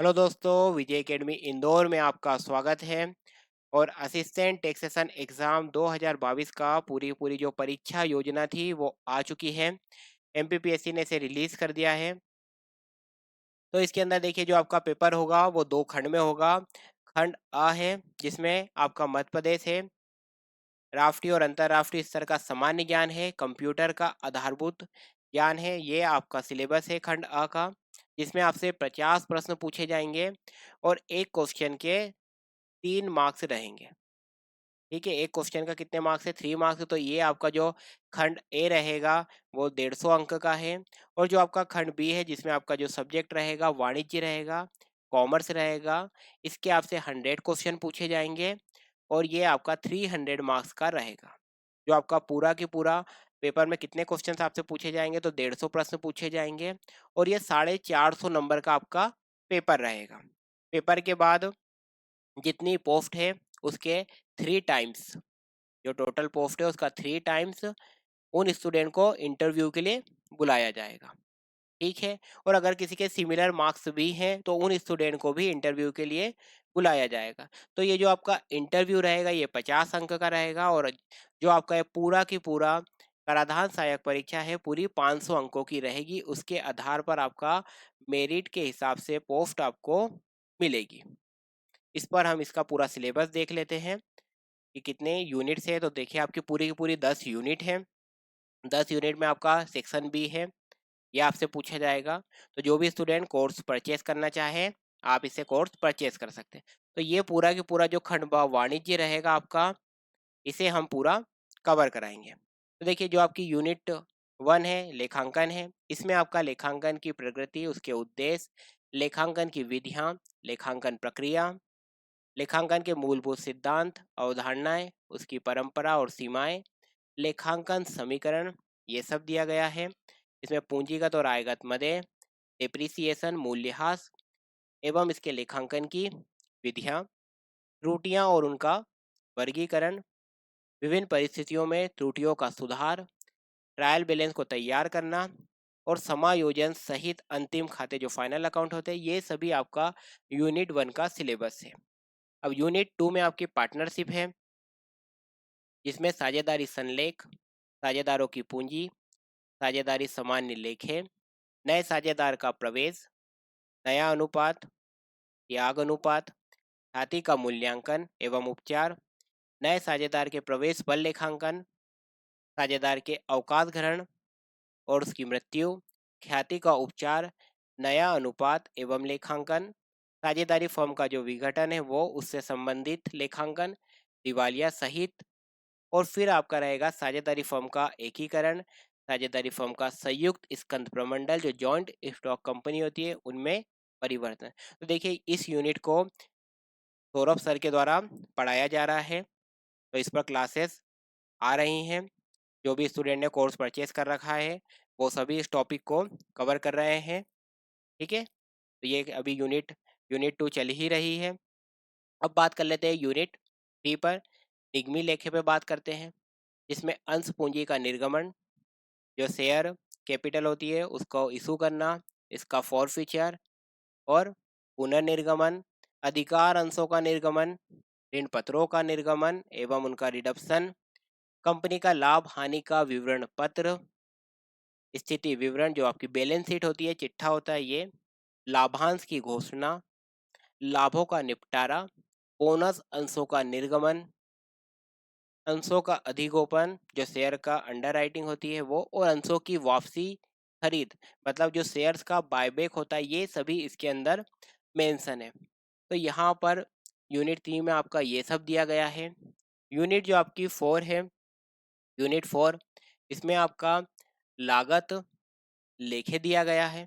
Hello दोस्तों, विजय academy Indore में आपका स्वागत है। और असिस्टेंट टैक्सेशन एग्जाम 2022 का पूरी पूरी जो परीक्षा योजना थी वो आ चुकी है। एमपीपीएससी ने इसे रिलीज कर दिया है। तो इसके अंदर देखिए, जो आपका पेपर होगा वो दो खंड में होगा। खंड अ है, जिसमें आपका मध्य प्रदेश है, राष्ट्रीय और अंतर्राष्ट्रीय स्तर का सामान्य ज्ञान है, कंप्यूटर का आधारभूत ज्ञान है। ये आपका सिलेबस है खंड अ का, जिसमें आपसे 50 प्रश्न पूछे जाएंगे और एक क्वेश्चन के 3 मार्क्स रहेंगे। ठीक है, एक क्वेश्चन का कितने मार्क्स है? 3 मार्क्स। तो ये आपका जो खंड ए रहेगा वो 150 अंक का है। और जो आपका खंड बी है, जिसमें आपका जो सब्जेक्ट रहेगा वाणिज्य रहेगा, कॉमर्स रहेगा, इसके आपसे 100 क्वेश्चन पूछे जाएंगे और ये आपका 300 मार्क्स का रहेगा। जो आपका पूरा की पूरा पेपर में कितने क्वेश्चन आपसे पूछे जाएंगे? तो 150 प्रश्न पूछे जाएंगे और ये 450 नंबर का आपका पेपर रहेगा। पेपर के बाद जितनी पोस्ट है उसके 3 टाइम्स, जो टोटल पोस्ट है उसका 3 टाइम्स उन स्टूडेंट को इंटरव्यू के लिए बुलाया जाएगा। ठीक है। और अगर किसी के सिमिलर मार्क्स भी हैं तो उन स्टूडेंट को भी इंटरव्यू के लिए बुलाया जाएगा। तो ये जो आपका इंटरव्यू रहेगा ये 50 अंक का रहेगा। और जो आपका ये पूरा की पूरा कराधान सहायक परीक्षा है पूरी 500 अंकों की रहेगी। उसके आधार पर आपका मेरिट के हिसाब से पोस्ट आपको मिलेगी। इस पर हम इसका पूरा सिलेबस देख लेते हैं कि कितने यूनिट्स है। तो देखिए, आपकी पूरी की पूरी 10 यूनिट है। 10 यूनिट में आपका सेक्शन बी है, ये आपसे पूछा जाएगा। तो जो भी स्टूडेंट कोर्स परचेस करना चाहे आप इसे कोर्स परचेस कर सकते हैं। तो ये पूरा की पूरा जो खंड वाणिज्य रहेगा आपका, इसे हम पूरा कवर कराएंगे। तो देखिए, जो आपकी यूनिट 1 है लेखांकन है, इसमें आपका लेखांकन की प्रकृति, उसके उद्देश्य, लेखांकन की विधियां, लेखांकन प्रक्रिया, लेखांकन के मूलभूत सिद्धांत, अवधारणाएं, उसकी परंपरा और सीमाएं, लेखांकन समीकरण, ये सब दिया गया है। इसमें पूंजीगत और आयगत मदें, डिप्रिसिएशन मूल्यह्रास एवं इसके लेखांकन की विधियां, त्रुटियां और उनका वर्गीकरण, विभिन्न परिस्थितियों में त्रुटियों का सुधार, ट्रायल बैलेंस को तैयार करना और समायोजन सहित अंतिम खाते जो फाइनल अकाउंट होते हैं, ये सभी आपका यूनिट 1 का सिलेबस है। अब यूनिट 2 में आपकी पार्टनरशिप है, जिसमें साझेदारी संलेख, साझेदारों की पूंजी, साझेदारी सामान्य लेखे, नए साझेदार का प्रवेश, नया अनुपात, त्याग अनुपात, ख्याति का मूल्यांकन एवं उपचार, नए साझेदार के प्रवेश बल लेखांकन, साझेदार के अवकाश ग्रहण और उसकी मृत्यु, ख्याति का उपचार, नया अनुपात एवं लेखांकन, साझेदारी फर्म का जो विघटन है वो उससे संबंधित लेखांकन, दिवालिया सहित। और फिर आपका रहेगा साझेदारी फर्म का एकीकरण, साझेदारी फर्म का संयुक्त स्कंध प्रमंडल जो जॉइंट स्टॉक कंपनी होती है उनमें परिवर्तन। तो देखिए, इस यूनिट को सौरभ सर के द्वारा पढ़ाया जा रहा है। तो इस पर क्लासेस आ रही हैं। जो भी स्टूडेंट ने कोर्स परचेज कर रखा है वो सभी इस टॉपिक को कवर कर रहे हैं। ठीक है। तो ये अभी यूनिट 2 चल ही रही है। अब बात कर लेते हैं यूनिट 3 पर, निगमी लेखे पे बात करते हैं, जिसमें अंश पूंजी का निर्गमन, जो शेयर कैपिटल होती है उसको इशू करना, इसका फॉरफीचर और पुनर्निर्गमन, अधिकार अंशों का निर्गमन, ऋण पत्रों का निर्गमन एवं उनका रिडप्शन, कंपनी का लाभ हानि का विवरण पत्र, स्थिति विवरण जो आपकी बैलेंस शीट होती है, चिट्ठा होता है ये, लाभांश की घोषणा, लाभों का निपटारा, बोनस अंशों का निर्गमन, अंशों का अधिगोपन जो शेयर का अंडरराइटिंग होती है वो, और अंशों की वापसी खरीद, मतलब जो शेयर्स का बायबैक होता है, ये सभी इसके अंदर मेंशन है। तो यहाँ पर यूनिट 3 में आपका ये सब दिया गया है। यूनिट जो आपकी 4 है, यूनिट 4, इसमें आपका लागत लेखे दिया गया है।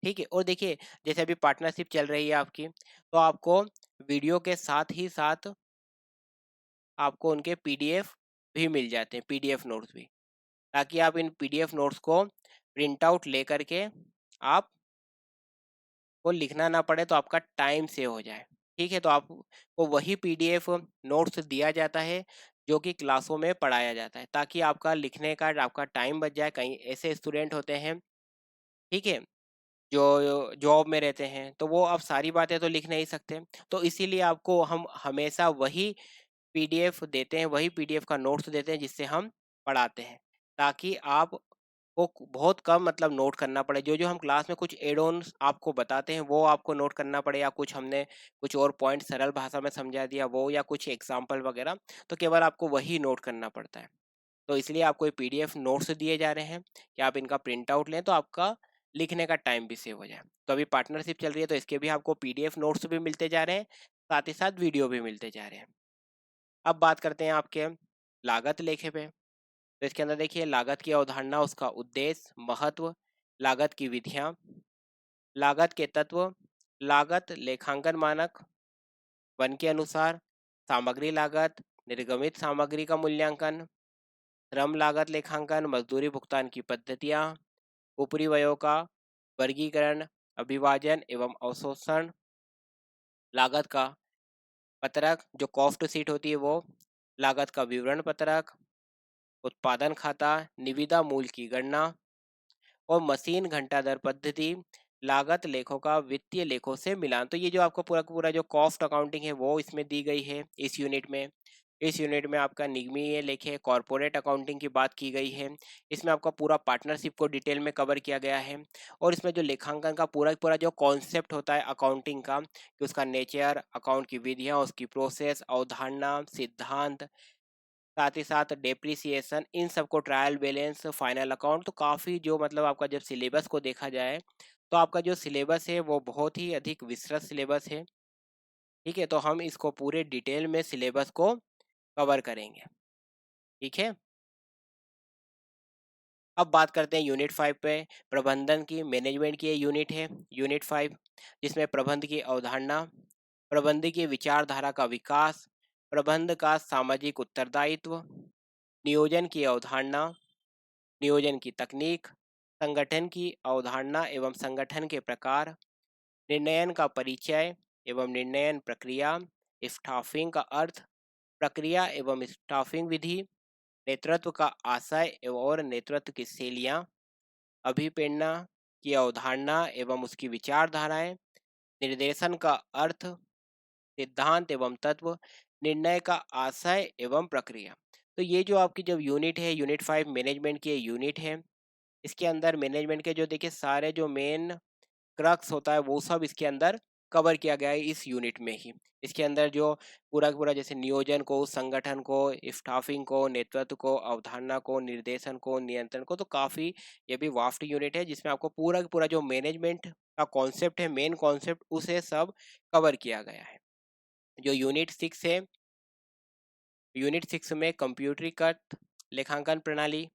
ठीक है। और देखिए, जैसे अभी पार्टनरशिप चल रही है आपकी, तो आपको वीडियो के साथ ही साथ आपको उनके पीडीएफ भी मिल जाते हैं, पीडीएफ नोट्स भी, ताकि आप इन पीडीएफ नोट्स को प्रिंट आउट ले करके आप को लिखना ना पड़े, तो आपका टाइम सेव हो जाए। ठीक है। तो आपको वही पीडीएफ नोट्स दिया जाता है जो कि क्लासों में पढ़ाया जाता है, ताकि आपका लिखने का आपका टाइम बच जाए। कहीं ऐसे स्टूडेंट होते हैं, ठीक है, जो जॉब में रहते हैं, तो वो अब सारी बातें तो लिख नहीं सकते। तो इसीलिए आपको हम हमेशा वही पीडीएफ देते हैं, वही पीडीएफ का नोट्स देते हैं जिससे हम पढ़ाते हैं, ताकि आप को बहुत कम मतलब नोट करना पड़े। जो जो हम क्लास में कुछ एड ऑन्स आपको बताते हैं वो आपको नोट करना पड़े, या कुछ हमने कुछ और पॉइंट सरल भाषा में समझा दिया वो, या कुछ एग्जाम्पल वगैरह, तो केवल आपको वही नोट करना पड़ता है। तो इसलिए आपको ये पीडीएफ नोट्स दिए जा रहे हैं कि आप इनका प्रिंट आउट लें, तो आपका लिखने का टाइम भी सेव हो जाए। तो अभी पार्टनरशिप चल रही है, तो इसके भी आपको पीडीएफ नोट्स भी मिलते जा रहे हैं, साथ ही साथ वीडियो भी मिलते जा रहे हैं। अब बात करते हैं आपके लागत लेखे पे। तो इसके अंदर देखिए, लागत की अवधारणा, उसका उद्देश्य, महत्व, लागत की विधियां, लागत के तत्व, लागत लेखांकन मानक, वन के अनुसार, सामग्री लागत, निर्गमित सामग्री का मूल्यांकन, श्रम लागत लेखांकन, मजदूरी भुगतान की पद्धतियां, ऊपरी व्ययों का वर्गीकरण, अभिभाजन एवं अवशोषण, लागत का पत्रक जो कॉस्ट शीट होती है वो, लागत का विवरण पत्रक, उत्पादन खाता, निविदा मूल्य की गणना, और मशीन घंटा दर पद्धति, लागत लेखों का वित्तीय लेखों से मिलान। तो ये जो आपको पूरा पूरा जो कॉस्ट अकाउंटिंग है वो इसमें दी गई है इस यूनिट में। इस यूनिट में आपका निगमीय लेखे, कॉरपोरेट अकाउंटिंग की बात की गई है। इसमें आपका पूरा पार्टनरशिप को डिटेल में कवर किया गया है। और इसमें जो लेखांकन का पूरा पूरा जो कॉन्सेप्ट होता है अकाउंटिंग का, कि उसका नेचर, अकाउंट की विधियां, उसकी प्रोसेस, अवधारणा, सिद्धांत, साथ ही साथ डेप्रिसिएशन, इन सबको, ट्रायल बैलेंस, फाइनल अकाउंट, तो काफ़ी जो मतलब आपका जब सिलेबस को देखा जाए तो आपका जो सिलेबस है वो बहुत ही अधिक विस्तृत सिलेबस है। ठीक है, तो हम इसको पूरे डिटेल में सिलेबस को कवर करेंगे। ठीक है, अब बात करते हैं यूनिट 5 पे। प्रबंधन की, मैनेजमेंट की यूनिट है यूनिट 5, जिसमें प्रबंध की अवधारणा, प्रबंध की विचारधारा का विकास, प्रबंध का सामाजिक उत्तरदायित्व, नियोजन की अवधारणा, नियोजन की तकनीक, संगठन की अवधारणा एवं संगठन के प्रकार, निर्णयन का परिचय एवं निर्णयन प्रक्रिया, स्टाफिंग का अर्थ, प्रक्रिया एवं स्टाफिंग विधि, नेतृत्व का आशय और नेतृत्व की शैलियाँ, अभिप्रेरणा की अवधारणा एवं उसकी विचारधाराएं, निर्देशन का अर्थ, सिद्धांत एवं तत्व, निर्णय का आशय एवं प्रक्रिया। तो ये जो आपकी जब यूनिट है यूनिट 5 मैनेजमेंट की यूनिट है, इसके अंदर मैनेजमेंट के जो देखिए सारे जो मेन क्रक्स होता है वो सब इसके अंदर कवर किया गया है इस यूनिट में ही। इसके अंदर जो पूरा पूरा जैसे नियोजन को, संगठन को, स्टाफिंग को, नेतृत्व को, अवधारणा को, निर्देशन को, नियंत्रण को, तो काफ़ी ये भी वास्ट यूनिट है जिसमें आपको पूरा पूरा जो मैनेजमेंट का कॉन्सेप्ट है, मेन कॉन्सेप्ट, उसे सब कवर किया गया है। जो यूनिट 6 है, यूनिट 6 में कंप्यूटरीकृत लेखांकन प्रणाली।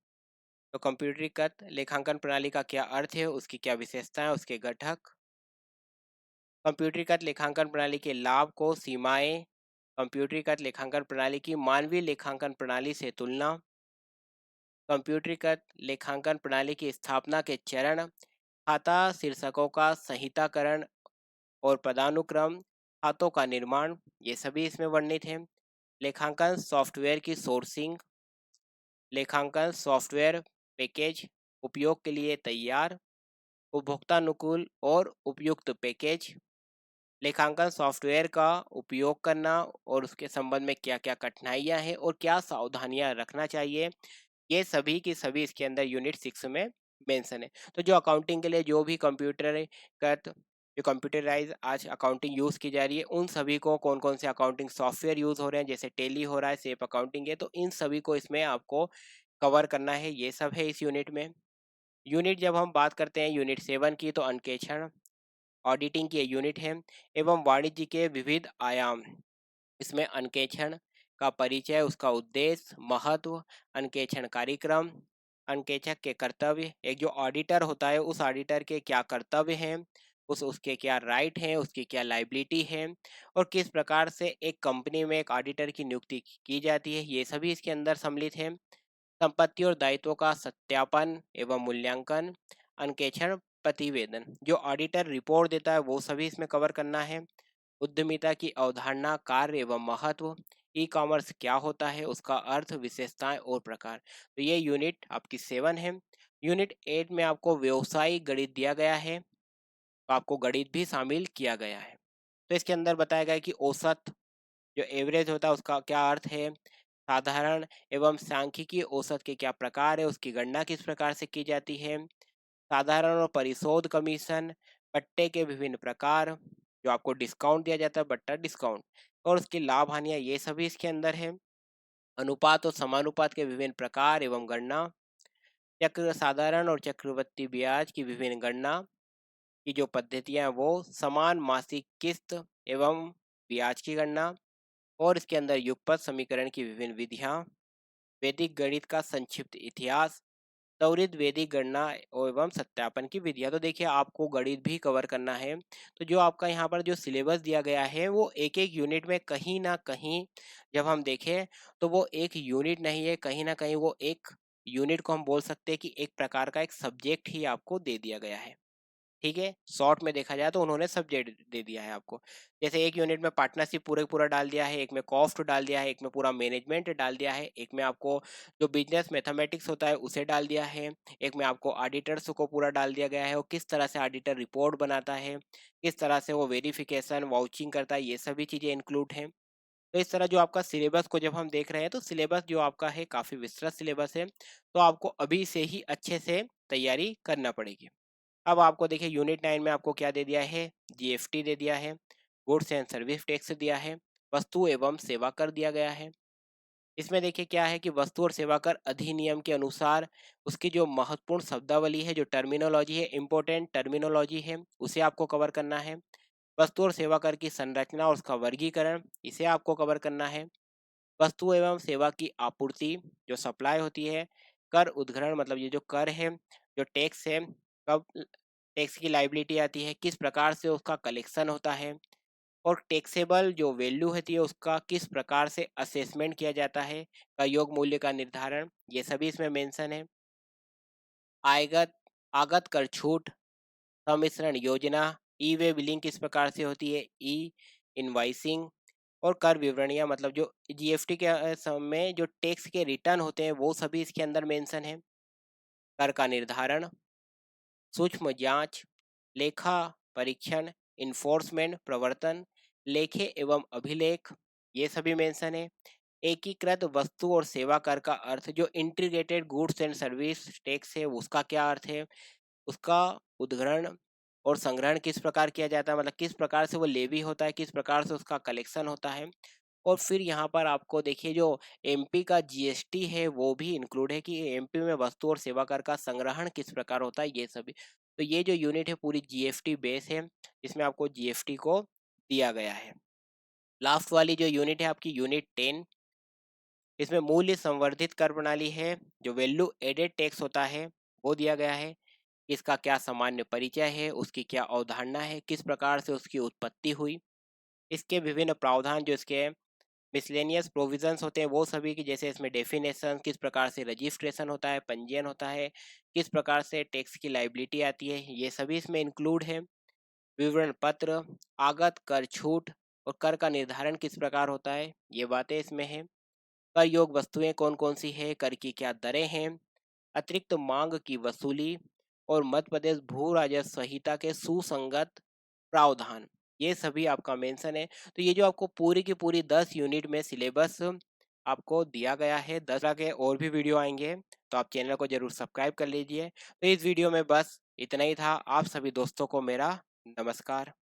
तो कंप्यूटरीकृत लेखांकन प्रणाली का क्या अर्थ है, उसकी क्या विशेषताएं, उसके घटक, कंप्यूटरीकृत लेखांकन प्रणाली के लाभ को सीमाएं, कंप्यूटरीकृत लेखांकन प्रणाली की मानवीय लेखांकन प्रणाली से तुलना, कंप्यूटरीकृत लेखांकन प्रणाली की स्थापना के चरण, खाता शीर्षकों का संहिताकरण और पदानुक्रम, खातों का निर्माण, ये सभी इसमें वर्णित हैं। लेखांकन सॉफ्टवेयर की सोर्सिंग, लेखांकन सॉफ्टवेयर पैकेज उपयोग के लिए तैयार, उपभोक्तानुकूल और उपयुक्त पैकेज, लेखांकन सॉफ्टवेयर का उपयोग करना और उसके संबंध में क्या क्या कठिनाइयां हैं और क्या सावधानियां रखना चाहिए, ये सभी की सभी इसके अंदर यूनिट 6 में मेंशन है। तो जो अकाउंटिंग के लिए जो भी कंप्यूटराइज आज अकाउंटिंग यूज़ की जा रही है, उन सभी को कौन कौन से अकाउंटिंग सॉफ्टवेयर यूज़ हो रहे हैं, जैसे टेली हो रहा है, सेप अकाउंटिंग है, तो इन सभी को इसमें आपको कवर करना है। ये सब है इस यूनिट में। यूनिट जब हम बात करते हैं यूनिट 7 की, तो अंकेक्षण, ऑडिटिंग की यूनिट है, एवं वाणिज्य के विविध आयाम। इसमें अंकेक्षण का परिचय, उसका उद्देश्य, महत्व, अंकेक्षण कार्यक्रम, अंकेक्षक के कर्तव्य, एक जो ऑडिटर होता है उस ऑडिटर के क्या कर्तव्य हैं, उसके क्या राइट हैं, उसकी क्या लाइबिलिटी है, और किस प्रकार से एक कंपनी में एक ऑडिटर की नियुक्ति की जाती है, ये सभी इसके अंदर सम्मिलित है। संपत्ति और दायित्वों का सत्यापन एवं मूल्यांकन, अंकेक्षण प्रतिवेदन, जो ऑडिटर रिपोर्ट देता है वो सभी इसमें कवर करना है। उद्यमिता की अवधारणा, कार्य एवं महत्व, ई कॉमर्स क्या होता है, उसका अर्थ, विशेषताएं और प्रकार। तो ये यूनिट आपकी 7 है। यूनिट 8 में आपको व्यवसायिक गणित दिया गया है। तो आपको गणित भी शामिल किया गया है। तो इसके अंदर बताया गया है कि औसत जो एवरेज होता है उसका क्या अर्थ है, साधारण एवं सांख्यिकीय औसत के क्या प्रकार है, उसकी गणना किस प्रकार से की जाती है, साधारण और परिशोध कमीशन, पट्टे के विभिन्न प्रकार, जो आपको डिस्काउंट दिया जाता है बट्टा डिस्काउंट, और उसकी लाभ हानियां, ये सभी इसके अंदर है। अनुपात और समानुपात के विभिन्न प्रकार एवं गणना, चक्र साधारण और चक्रवृद्धि ब्याज की विभिन्न गणना की जो पद्धतियां हैं वो, समान मासिक किस्त एवं ब्याज की गणना, और इसके अंदर युगपत समीकरण की विभिन्न विधियां, वैदिक गणित का संक्षिप्त इतिहास, त्वरित वैदिक गणना एवं सत्यापन की विधियां। तो देखिए आपको गणित भी कवर करना है, तो जो आपका यहाँ पर जो सिलेबस दिया गया है वो एक एक यूनिट में कहीं ना कहीं जब हम देखें तो वो एक यूनिट नहीं है, कहीं ना कहीं वो एक यूनिट को हम बोल सकते हैं कि एक प्रकार का एक सब्जेक्ट ही आपको दे दिया गया है। ठीक है, शॉर्ट में देखा जाए तो उन्होंने सब्जेक्ट दे दिया है आपको। जैसे एक यूनिट में पार्टनरशिप पूरे पूरा डाल दिया है, एक में कॉस्ट डाल दिया है, एक में पूरा मैनेजमेंट डाल दिया है, एक में आपको जो बिजनेस मैथमेटिक्स होता है उसे डाल दिया है, एक में आपको ऑडिटर्स को पूरा डाल दिया गया है और किस तरह से ऑडिटर रिपोर्ट बनाता है, किस तरह से वो वेरिफिकेशन वाउचिंग करता है, ये सभी चीज़ें इंक्लूड हैं। तो इस तरह जो आपका सिलेबस को जब हम देख रहे हैं तो सिलेबस जो आपका है काफ़ी विस्तृत सिलेबस है, तो आपको अभी से ही अच्छे से तैयारी करना पड़ेगी। अब आपको देखिए यूनिट 9 में आपको क्या दे दिया है, जीएसटी दे दिया है, गुड्स एंड सर्विस टैक्स दिया है, वस्तु एवं सेवा कर दिया गया है। इसमें देखिए क्या है कि वस्तु और सेवा कर अधिनियम के अनुसार उसकी जो महत्वपूर्ण शब्दावली है, जो टर्मिनोलॉजी है, इम्पोर्टेंट टर्मिनोलॉजी है, उसे आपको कवर करना है। वस्तु और सेवा कर की संरचना और उसका वर्गीकरण, इसे आपको कवर करना है। वस्तु एवं सेवा की आपूर्ति, जो सप्लाई होती है, कर उद्ग्रहण मतलब ये जो कर है, जो टैक्स है, कब टैक्स की लाइबिलिटी आती है, किस प्रकार से उसका कलेक्शन होता है, और टैक्सेबल जो वैल्यू होती है उसका किस प्रकार से असेसमेंट किया जाता है, का योग मूल्य का निर्धारण, ये सभी इसमें मेंशन है। आयगत आगत कर छूट, सम्मिश्रण योजना, ई वे बिलिंग किस प्रकार से होती है, ई इनवाइसिंग, और कर विवरणियां मतलब जो जीएसटी के समय जो टैक्स के रिटर्न होते हैं वो सभी इसके अंदर मेंशन है। कर का निर्धारण, सूक्ष्म जांच, लेखा परीक्षण, इन्फोर्समेंट प्रवर्तन, लेखे एवं अभिलेख, ये सभी मेंशन है। एकीकृत वस्तु और सेवा कर का अर्थ, जो integrated goods and service tax है उसका क्या अर्थ है, उसका उद्ग्रहण और संग्रहण किस प्रकार किया जाता है, मतलब किस प्रकार से वो लेवी होता है, किस प्रकार से उसका कलेक्शन होता है। और फिर यहाँ पर आपको देखिए जो एमपी का जीएसटी है वो भी इंक्लूड है कि एमपी में वस्तु और सेवा कर का संग्रहण किस प्रकार होता है, ये सभी। तो ये जो यूनिट है पूरी जीएसटी बेस है, इसमें आपको जीएसटी को दिया गया है। लास्ट वाली जो यूनिट है आपकी यूनिट 10, इसमें मूल्य संवर्धित कर प्रणाली है, जो वैल्यू एडेड टैक्स होता है वो दिया गया है। इसका क्या सामान्य परिचय है, उसकी क्या अवधारणा है, किस प्रकार से उसकी उत्पत्ति हुई, इसके विभिन्न प्रावधान जो इसके मिसलेनियस प्रोविजंस होते हैं वो सभी की, जैसे इसमें डेफिनेशन, किस प्रकार से रजिस्ट्रेशन होता है, पंजीयन होता है, किस प्रकार से टैक्स की लाइबिलिटी आती है, ये सभी इसमें इंक्लूड है। विवरण पत्र, आगत कर छूट और कर का निर्धारण किस प्रकार होता है, ये बातें इसमें है। कर योग वस्तुएं कौन कौन सी है, कर की क्या दरें हैं, अतिरिक्त मांग की वसूली, और मध्य प्रदेश भू राजस्व संहिता के सुसंगत प्रावधान, ये सभी आपका मेंशन है। तो ये जो आपको पूरी की पूरी 10 यूनिट में सिलेबस आपको दिया गया है, 10 तरह के और भी वीडियो आएंगे, तो आप चैनल को जरूर सब्सक्राइब कर लीजिए। तो इस वीडियो में बस इतना ही था। आप सभी दोस्तों को मेरा नमस्कार।